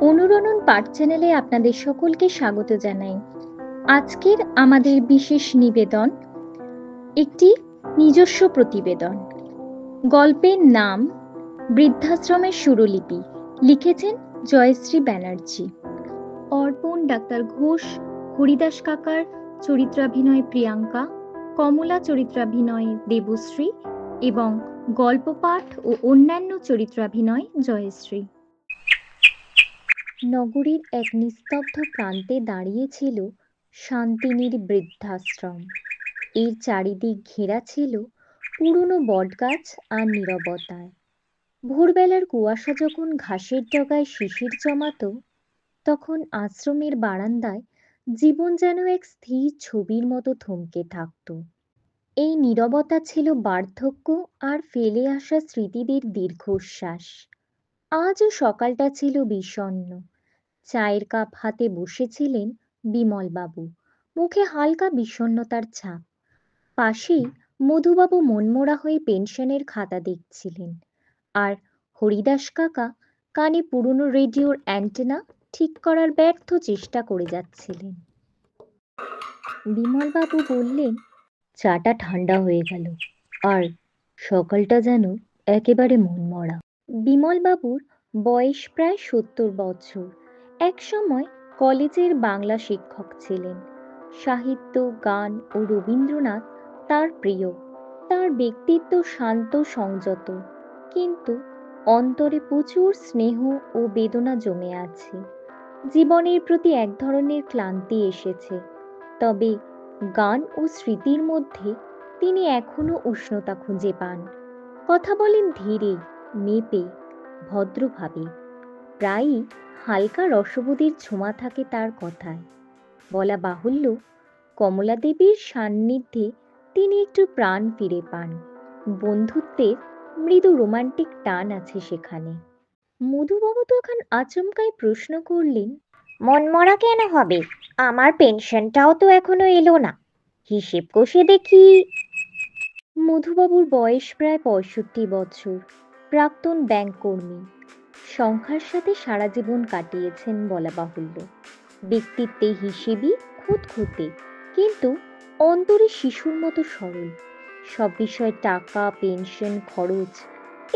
অনুরণন পাঠ চ্যানেলে আপনাদের সকলকে স্বাগত জানাই। আজকের আমাদের বিশেষ নিবেদন একটি নিজস্ব প্রতিবেদন। গল্পের নাম বৃদ্ধাশ্রমের সুরলিপি। লিখেছেন জয়শ্রী ব্যানার্জি। অর্পণ ডাক্তার ঘোষ, হরিদাস কাকার চরিত্রাভিনয় প্রিয়াঙ্কা, কমলা চরিত্রাভিনয় দেবশ্রী এবং গল্প পাঠ ও অন্যান্য চরিত্রাভিনয় জয়শ্রী। নগরীর এক নিস্তব্ধ প্রান্তে দাঁড়িয়েছিল শান্তিনীর বৃদ্ধাশ্রম। এর চারিদিক ঘেরা ছিল পুরনো বটগাছ আর নীরবতায়। ভোরবেলার কুয়াশা যখন ঘাসের ডগায় শিশির জমাত, তখন আশ্রমের বারান্দায় জীবন যেন এক স্থির ছবির মতো থমকে থাকত। এই নীরবতা ছিল বার্ধক্য আর ফেলে আসা স্মৃতিদের দীর্ঘশ্বাস। আজও সকালটা ছিল বিষণ্ণ। চায়ের কাপ হাতে বসেছিলেন বিমলবাবু, মুখে হালকা বিষণ্ণতার ছাপ। পাশেই মধুবাবু মনমরা হয়ে পেনশনের খাতা দেখছিলেন, আর হরিদাস কাকা কানে পুরনো রেডিওর অ্যান্টেনা ঠিক করার ব্যর্থ চেষ্টা করে যাচ্ছিলেন। বিমলবাবু বললেন, চাটা ঠান্ডা হয়ে গেল, আর সকালটা যেন একেবারে মনমরা। বিমলবাবুর বয়স প্রায় ৭০ বছর। একসময় কলেজের বাংলা শিক্ষক ছিলেন। সাহিত্য, গান ও রবীন্দ্রনাথ তার প্রিয়। তার ব্যক্তিত্ব শান্ত সংযত, কিন্তু অন্তরে প্রচুর স্নেহ ও বেদনা জমে আছে। জীবনের প্রতি এক ধরনের ক্লান্তি এসেছে, তবে গান ও স্মৃতির মধ্যে তিনি এখনো উষ্ণতা খুঁজে পান। কথা বলেন ধীরে, মেপে, ভদ্রভাবে। প্রায়ই হালকা রসবোধের ছোঁয়া থাকে তার কথায়। বলা বাহুল্য, কমলা দেবীর সান্নিধ্যে তিনি একটু প্রাণ ফিরে পান। বন্ধুত্বের মৃদু রোমান্টিক টান আছে সেখানে। মধুবাবু তখন আচমকাই প্রশ্ন করলেন, মনমরা কেন হবে? আমার পেনশনটাও তো এখনো এলো না। হিসেব কষে দেখি। মধুবাবুর বয়স প্রায় ৬৫ বছর। প্রাক্তন ব্যাংক কর্মী। সংখ্যার সাথে সারা জীবন কাটিয়েছেন বলা বাহুল্য। ব্যক্তিত্বে হিসেবই খুঁতখুঁতে, কিন্তু অন্তরে শিশুর মতো সরল। সব বিষয়ে টাকা, পেনশন, খরচ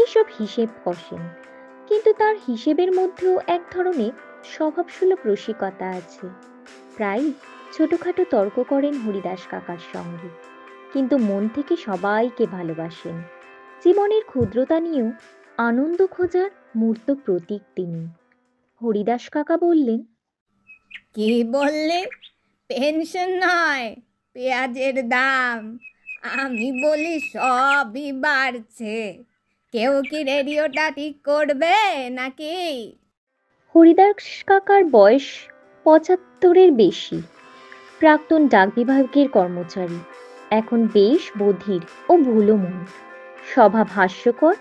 এসব হিসেব কষেন, কিন্তু তার হিসেবের মধ্যেও এক ধরনের স্বভাবসুলভ রসিকতা আছে। প্রায়ই ছোটখাটো তর্ক করেন হরিদাস কাকার সঙ্গে, কিন্তু মন থেকে সবাইকে ভালোবাসেন। জীবনের ক্ষুদ্রতা নিয়েও আনন্দ খোঁজার মূর্ত প্রতীক তিনি। হরিদাস কাকা বললেন, কি বললে? পেনশন নয়, পেঁয়াজের দাম। আমি বলি সবই বাড়ছে। কেউ কি রেডিওটা ঠিক করবে নাকি? হরিদাস কাকার বয়স ৭৫-এর বেশি। প্রাক্তন ডাক বিভাগের কর্মচারী, এখন বেশ বধির ও ভুলো মন। স্বভাব হাস্যকর,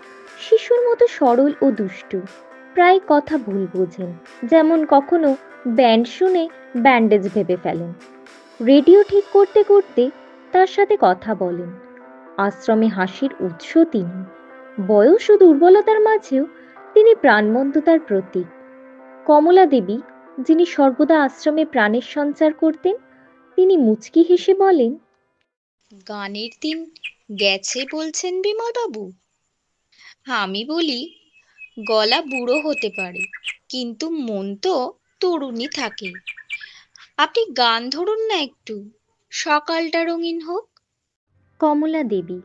শিশুর মতো সরল ও দুষ্টু। প্রায় কথা ভুল বোঝেন, যেমন কখনো ব্যান্ড শুনে ব্যান্ডেজ ভেবে ফেলেন। রেডিও ঠিক করতে করতে তার সাথে কথা বলেন। আশ্রমে হাসির উৎস তিনি। বয়স ও দুর্বলতার মাঝেও তিনি প্রাণবন্ততার প্রতীক। কমলা দেবী, যিনি সর্বদা আশ্রমে প্রাণের সঞ্চার করতেন, তিনি মুচকি হেসে বলেন, গানের দিন গেছে বলছেন বিমলবাবু? আমি বলি, গলা বুড়ো হতে পারে, কিন্তু মন তো তরুণী থাকে। আপনি গান ধরুন না একটু, সকালটা রঙিন হোক। কমলা দেবী,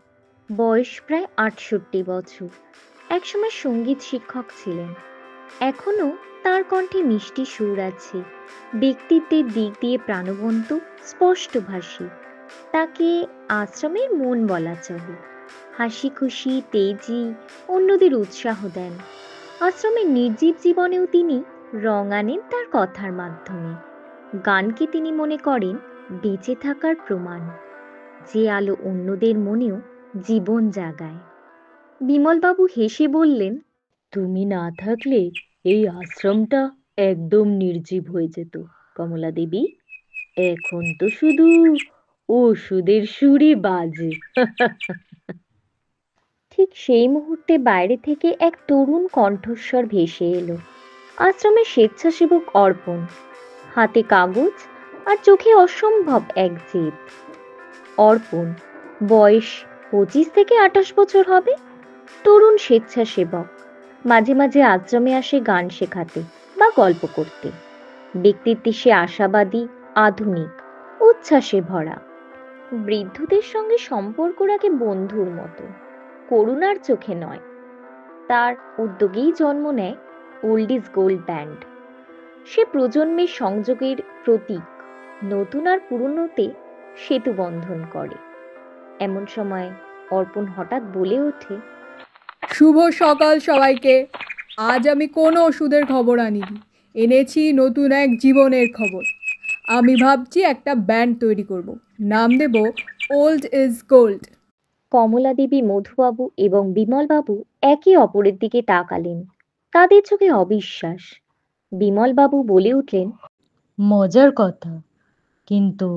বয়স প্রায় ৬৮ বছর। একসময় সঙ্গীত শিক্ষক ছিলেন। এখনো তার কণ্ঠে মিষ্টি সুর আছে। ব্যক্তিত্বের দিক দিয়ে প্রাণবন্ত, স্পষ্টভাষী। তাকে আশ্রমের মন বলা চলে। হাসি খুশি, তেজি, অন্যদের উৎসাহ দেন। আশ্রমের নির্জীব জীবনেও তিনি রং আনেন তার কথার মাধ্যমে। গানকে তিনি মনে করেন বেঁচে থাকার প্রমাণ, যে আলো অন্যদের মনেও জীবন জাগায়। বিমলবাবু হেসে বললেন, তুমি না থাকলে এই আশ্রমটা একদম নির্জীব হয়ে যেত কমলা দেবী। এখন তো শুধু ওষুধের সুরই বাজে। ঠিক সেই মুহূর্তে বাইরে থেকে এক তরুণ কণ্ঠস্বর ভেসে এলো, আশ্রমের স্বেচ্ছাসেবক অর্পণ, হাতে কাগজ আর চোখে অসম্ভব এক জেদ। অর্পণ, বয়স 25 থেকে 28 বছর হবে, তরুণ স্বেচ্ছাসেবক। মাঝে মাঝে আশ্রমে আসে গান শেখাতে বা গল্প করতে। ব্যক্তিত্বে সে আশাবাদী, আধুনিক, উচ্ছ্বাসে ভরা। বৃদ্ধদের সঙ্গে সম্পর্ক রাখে বন্ধুর মতো, করুণার চোখে নয়। তার উদ্যোগেই জন্ম নেয় ওল্ড ইজ গোল্ড ব্যান্ড। সে প্রজন্মের সংযোগের প্রতীক, নতুন আর পুরনোতে সেতু বন্ধন করে। এমন সময় অর্পণ হঠাৎ বলে ওঠে, শুভ সকাল সবাইকে। আজ আমি কোনো ওষুধের খবর আনিনি, এনেছি নতুন এক জীবনের খবর। আমি ভাবছি একটা ব্যান্ড তৈরি করব, নাম দেব ওল্ড ইজ গোল্ড। কমলা দেবী, মধুবাবু এবং বিমলবাবু একে অপরের দিকে তাকালেন। তাদের চোখে অবিশ্বাস। বিমলবাবু বলে উঠলেন, মজার কথা, কিন্তু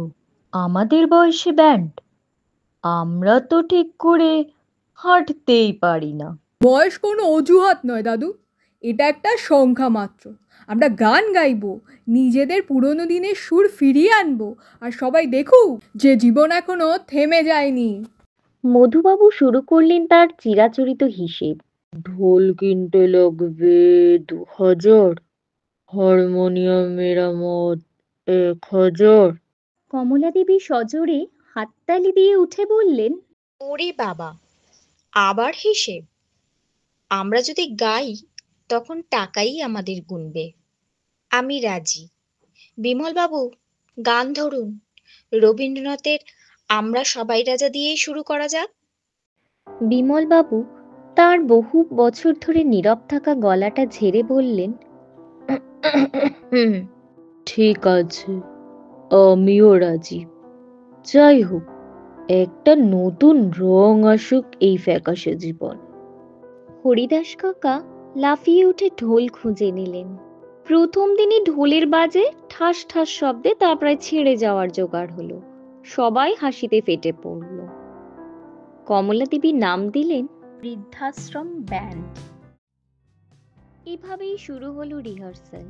আমাদের বয়সে ব্যান্ড? আমরা তো ঠিক করে হাঁটতেই পারি না। বয়স কোনো অজুহাত নয় দাদু, এটা একটা সংখ্যা মাত্র। আমরা গান গাইবো, নিজেদের পুরনো দিনের সুর ফিরিয়ে আনবো, আর সবাই দেখুক যে জীবন এখনো থেমে যায়নি। মধুবাবু শুরু করলেন তার চিরাচরিত হিসেব। ঢোল কিনতে লাগবে 2000, হারমোনিয়াম মেরামত 1000। কমলা দেবী সজোরে হাততালি দিয়ে উঠে বললেন, ওরে বাবা, আবার হিসেব! আমরা যদি গাই তখন টাকাই আমাদের গুনবে। আমি রাজি। বিমলবাবু, গান ধরুন। রবীন্দ্রনাথের আমরা সবাই রাজা দিয়েই শুরু করা যাক। বিমলবাবু তার বহু বছর ধরে নীরব থাকা গলাটা ঝেড়ে বললেন, হুম, ঠিক আছে, আমিও রাজি। যাই হোক, একটা নতুন রং আসুক এই ফ্যাকাশে জীবন। হরিদাস কাকা লাফিয়ে উঠে ঢোল খুঁজে নিলেন। প্রথম দিনই ঢোলের বাজে ঠাস ঠাস শব্দে তা প্রায় ছিঁড়ে যাওয়ার জোগাড় হলো। সবাই হাসিতে ফেটে পড়ল। কমলা দেবী নাম দিলেন বৃদ্ধাশ্রম ব্যান্ড। এভাবেই শুরু হলো রিহার্সাল।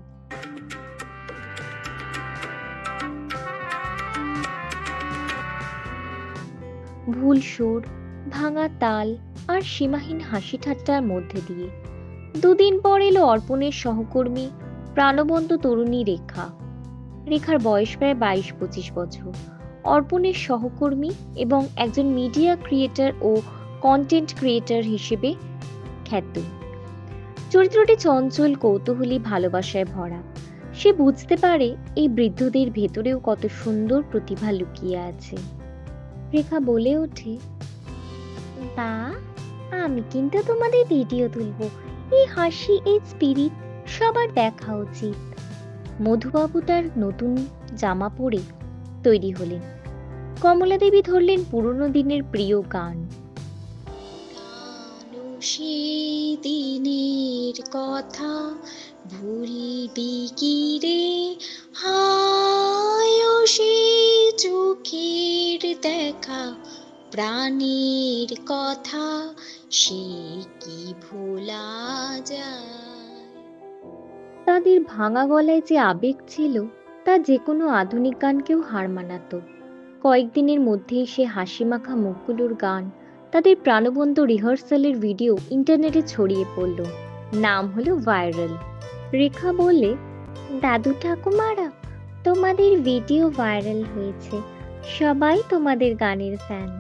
ভুল সুর, ভাঙা তাল আর সীমাহীন হাসি ঠাট্টার মধ্যে দিয়ে দুদিন পর এলো অর্পণের সহকর্মী, প্রাণবন্ত তরুণী রেখা। রেখার বয়স প্রায় 22-25 বছর। অর্পণের সহকর্মী এবং একজন মিডিয়া ক্রিয়েটর ও কন্টেন্ট ক্রিয়েটর হিসেবে খ্যাত। চরিত্রটি চঞ্চল, কৌতূহলী, ভালোবাসায় ভরা। সে বুঝতে পারে এই বৃদ্ধদের ভেতরেও কত সুন্দর প্রতিভা লুকিয়ে আছে। রেখা বলে ওঠে, বা, আমি কিন্তু তোমাদের ভিডিও তুলবো। এই হাসি, এই স্পিরিট সবার দেখা উচিত। মধুবাবু তার নতুন জামা পরে তৈরি হলেন। কমলা দেবী ধরলেন পুরনো দিনের প্রিয় গান। সেই দিনের কথা ভুলবি কি রে, হায় ও সে চোখের দেখা, প্রাণের কথা সে কি ভোলা যায়। তাদের ভাঙা গলায় যে আবেগ ছিল তা যে কোনো আধুনিক গানকেও হার মানাতো। কয়েকদিনের মধ্যেই সে হাসিমাখা মুখগুলোর গান, তাদের প্রাণবন্ত রিহার্সালের ভিডিও ইন্টারনেটে ছড়িয়ে পড়ল। নাম হলো ভাইরাল। রেখা বললে, দাদু ঠাকুমারা, তোমাদের ভিডিও ভাইরাল হয়েছে, সবাই তোমাদের গানের ফ্যান।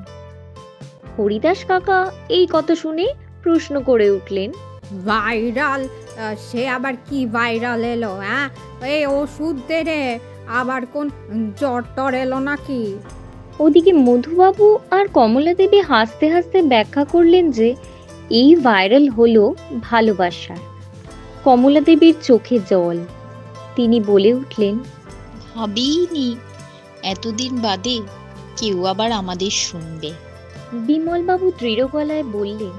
হরিদাস কাকা এই কথা শুনে প্রশ্ন করে উঠলেন, ভাইরাল? সে আবার কি ভাইরাল এলো? হ্যাঁ, এই ওষুধ দে রে, আবার কোন জ্বর টর এলো নাকি? ওদিকে মধুবাবু আর কমলা দেবী হাসতে হাসতে ব্যাখ্যা করলেন যে এই ভাইরাল হলো ভালোবাসার। কমলা দেবীর চোখে জল। তিনি বলে উঠলেন, ভাবিনি এতদিন বাদে কেউ আবার আমাদের শুনবে। বিমলবাবু দৃঢ় গলায় বললেন,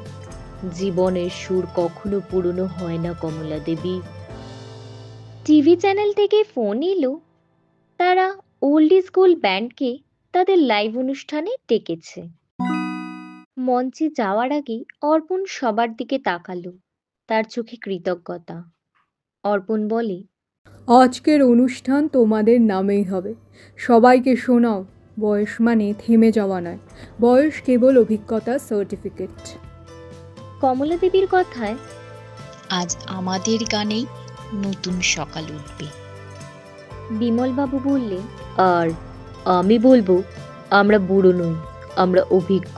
জীবনের সুর কখনো পুরনো হয় না কমলা দেবী। টিভি চ্যানেল থেকে ফোন এলো। তারা ওল্ড ইজ গোল্ড ব্যান্ডকে তাদের লাইভ অনুষ্ঠানে ডেকেছে। মঞ্চে যাওয়ার আগে অর্পণ সবার দিকে তাকালো। তার চোখে কৃতজ্ঞতা। অর্পণ বলে, আজকের অনুষ্ঠান তোমাদের নামেই হবে। সবাইকে শোনাও, বয়স মানে থেমে যাওয়া নয়, বয়স কেবল অভিজ্ঞতা সার্টিফিকেট। কমলা দেবীর কথায় আজ আমাদের গানেই নতুন সকাল উঠবে। বিমলবাবু বললেন, আর আমি বলবো, আমরা বুড়ো নই, আমরা অভিজ্ঞ।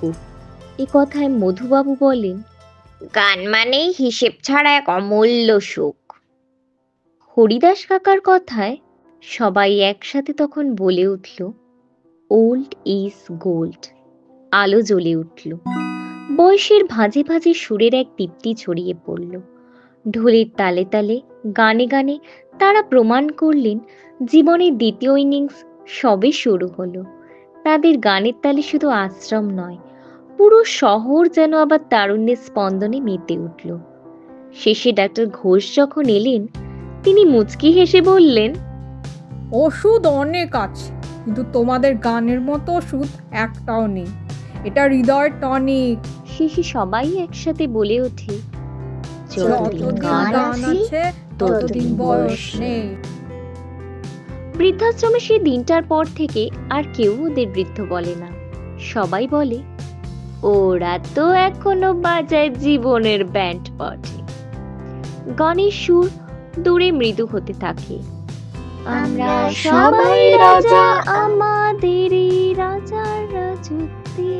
এ কথায় মধুবাবু বলেন, গান মানেই হিসেব ছাড়া এক অমূল্য সুখ। হরিদাস কাকার কথায় সবাই একসাথে তখন বলে উঠল, ওল্ড ইজ গোল্ড। আলো জ্বলে উঠল, বয়সের ভাঁজে ভাঁজে সুরের এক দীপ্তি ছড়িয়ে পড়ল। ঢোলের তালে তালে, গানে গানে তারা প্রমাণ করলেন জীবনের দ্বিতীয় ইনিংস সবে শুরু হলো। তাদের গানের তালে শুধু আশ্রম নয়, পুরো শহর যেন আবার তারুণ্যের স্পন্দনে মেতে উঠল। শেষে ডাক্তার ঘোষ যখন এলেন, তিনি মুচকি হেসে বললেন, ওষুধ অনেক আছে, কিন্তু তোমাদের গানের মতো ওষুধ একটাও নেই। এটা হৃদয় টনিক। শেষে সবাই একসাথে বলে ওঠে, যতদিন গান আছে ততদিন বয়স নেই। বৃদ্ধাশ্রমে সেই দিনটার পর থেকে আর কেউ ওদের বৃদ্ধ বলে না। সবাই বলে, ওরা তো এখনো বাজায় জীবনের ব্যান্ড পার্টি। গানের সুর দূরে মৃদু হতে থাকে, আমরা সবাই রাজা আমাদেরই রাজার রাজত্বে।